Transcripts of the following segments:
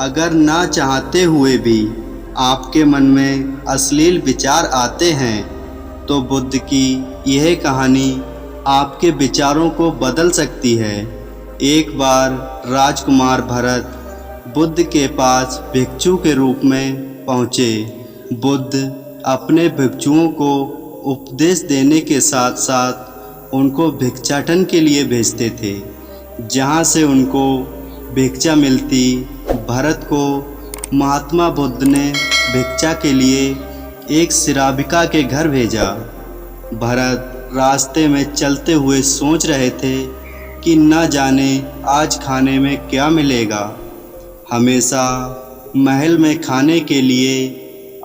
अगर ना चाहते हुए भी आपके मन में अश्लील विचार आते हैं तो बुद्ध की यह कहानी आपके विचारों को बदल सकती है। एक बार राजकुमार भरत बुद्ध के पास भिक्षु के रूप में पहुँचे। बुद्ध अपने भिक्षुओं को उपदेश देने के साथ साथ उनको भिक्षाटन के लिए भेजते थे, जहाँ से उनको भिक्षा मिलती। भरत को महात्मा बुद्ध ने भिक्षा के लिए एक श्राविका के घर भेजा। भरत रास्ते में चलते हुए सोच रहे थे कि न जाने आज खाने में क्या मिलेगा। हमेशा महल में खाने के लिए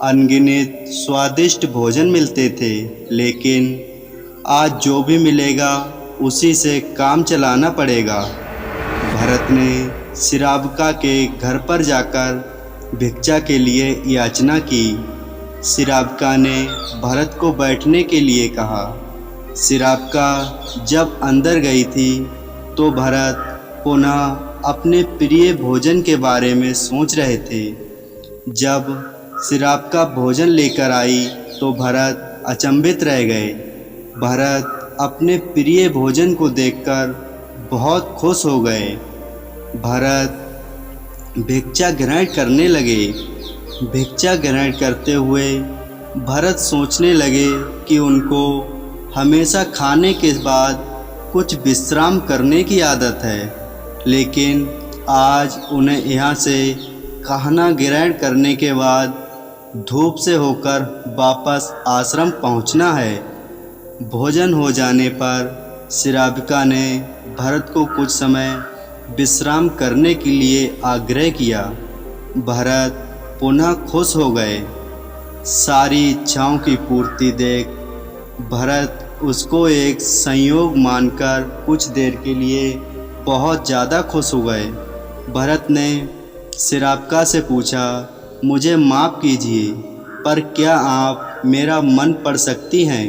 अनगिनत स्वादिष्ट भोजन मिलते थे, लेकिन आज जो भी मिलेगा उसी से काम चलाना पड़ेगा। भरत ने श्राविका के घर पर जाकर भिक्षा के लिए याचना की। श्राविका ने भरत को बैठने के लिए कहा। श्राविका जब अंदर गई थी तो भरत पुनः अपने प्रिय भोजन के बारे में सोच रहे थे। जब श्राविका भोजन लेकर आई तो भरत अचंभित रह गए। भरत अपने प्रिय भोजन को देखकर बहुत खुश हो गए। भरत भिक्षा ग्रहण करने लगे। भिक्षा ग्रहण करते हुए भरत सोचने लगे कि उनको हमेशा खाने के बाद कुछ विश्राम करने की आदत है, लेकिन आज उन्हें यहाँ से खाना ग्रहण करने के बाद धूप से होकर वापस आश्रम पहुँचना है। भोजन हो जाने पर श्राविका ने भरत को कुछ समय विश्राम करने के लिए आग्रह किया। भरत पुनः खुश हो गए। सारी इच्छाओं की पूर्ति देख भरत उसको एक संयोग मानकर कुछ देर के लिए बहुत ज़्यादा खुश हो गए। भरत ने श्राविका से पूछा, मुझे माफ़ कीजिए, पर क्या आप मेरा मन पढ़ सकती हैं?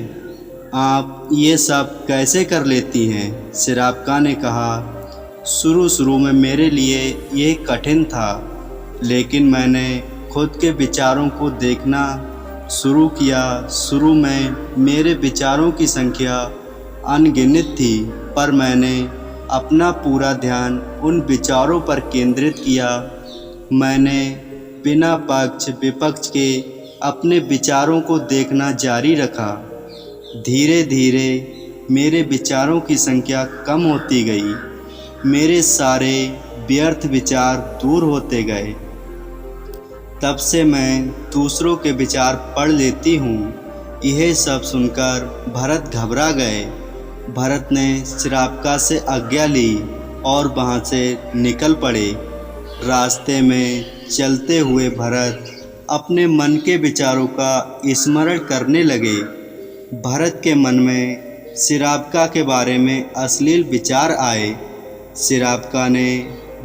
आप ये सब कैसे कर लेती हैं? श्राविका ने कहा, शुरू में मेरे लिए ये कठिन था, लेकिन मैंने खुद के विचारों को देखना शुरू किया। शुरू में मेरे विचारों की संख्या अनगिनत थी, पर मैंने अपना पूरा ध्यान उन विचारों पर केंद्रित किया। मैंने बिना पक्ष विपक्ष के अपने विचारों को देखना जारी रखा। धीरे धीरे मेरे विचारों की संख्या कम होती गई। मेरे सारे व्यर्थ विचार दूर होते गए। तब से मैं दूसरों के विचार पढ़ लेती हूँ। यह सब सुनकर भरत घबरा गए। भरत ने श्राविका से आज्ञा ली और वहाँ से निकल पड़े। रास्ते में चलते हुए भरत अपने मन के विचारों का स्मरण करने लगे। भरत के मन में श्राविका के बारे में अश्लील विचार आए। श्राविका ने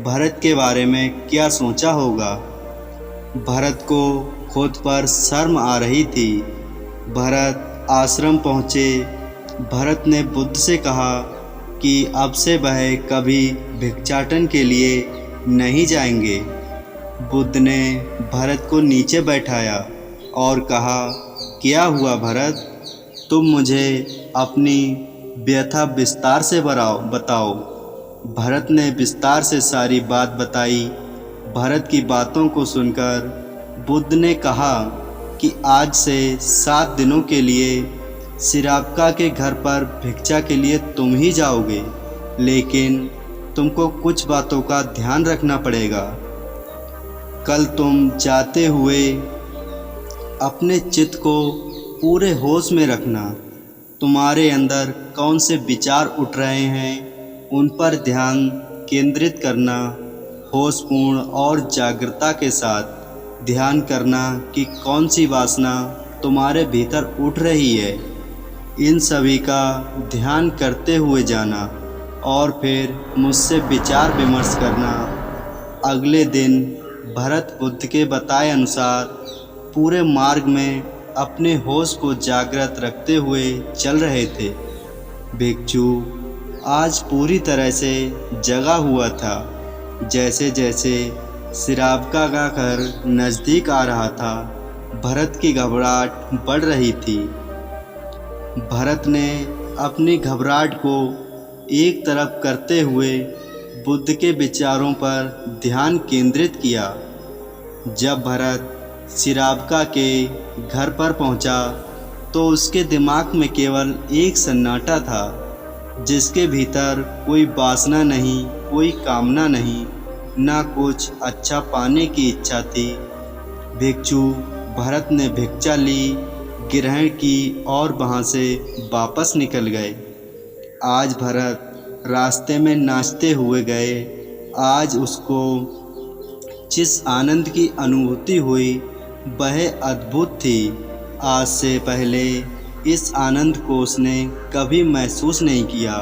भरत के बारे में क्या सोचा होगा? भरत को खुद पर शर्म आ रही थी। भरत आश्रम पहुँचे। भरत ने बुद्ध से कहा कि अब से वह कभी भिक्षाटन के लिए नहीं जाएंगे। बुद्ध ने भरत को नीचे बैठाया और कहा, क्या हुआ भरत? तुम मुझे अपनी व्यथा विस्तार से बताओ। भरत ने विस्तार से सारी बात बताई। भरत की बातों को सुनकर बुद्ध ने कहा कि आज से 7 दिनों के लिए श्राविका के घर पर भिक्षा के लिए तुम ही जाओगे, लेकिन तुमको कुछ बातों का ध्यान रखना पड़ेगा। कल तुम जाते हुए अपने चित्त को पूरे होश में रखना। तुम्हारे अंदर कौन से विचार उठ रहे हैं उन पर ध्यान केंद्रित करना। होशपूर्ण और जागरूकता के साथ ध्यान करना कि कौन सी वासना तुम्हारे भीतर उठ रही है। इन सभी का ध्यान करते हुए जाना और फिर मुझसे विचार विमर्श करना। अगले दिन भरत बुद्ध के बताए अनुसार पूरे मार्ग में अपने होश को जागृत रखते हुए चल रहे थे। भिक्षु आज पूरी तरह से जगा हुआ था। जैसे जैसे सिरावका का घर नज़दीक आ रहा था। भरत की घबराहट बढ़ रही थी। भरत ने अपनी घबराहट को एक तरफ करते हुए बुद्ध के विचारों पर ध्यान केंद्रित किया। जब भरत सिरावका के घर पर पहुंचा तो उसके दिमाग में केवल एक सन्नाटा था, जिसके भीतर कोई वासना नहीं, कोई कामना नहीं, ना कुछ अच्छा पाने की इच्छा थी। भिक्षु भरत ने भिक्षा ली, ग्रहण की और वहाँ से वापस निकल गए। आज भरत रास्ते में नाचते हुए गए। आज उसको जिस आनंद की अनुभूति हुई वह अद्भुत थी। आज से पहले इस आनंद को उसने कभी महसूस नहीं किया।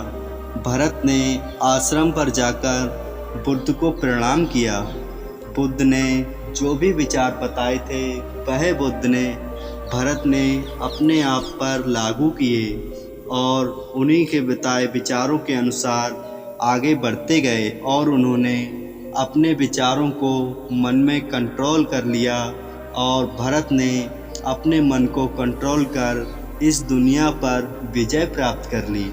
भरत ने आश्रम पर जाकर बुद्ध को प्रणाम किया। बुद्ध ने जो भी विचार बताए थे वह बुद्ध ने भरत ने अपने आप पर लागू किए और उन्हीं के बताए विचारों के अनुसार आगे बढ़ते गए और उन्होंने अपने विचारों को मन में कंट्रोल कर लिया और भरत ने अपने मन को कंट्रोल कर इस दुनिया पर विजय प्राप्त कर ली।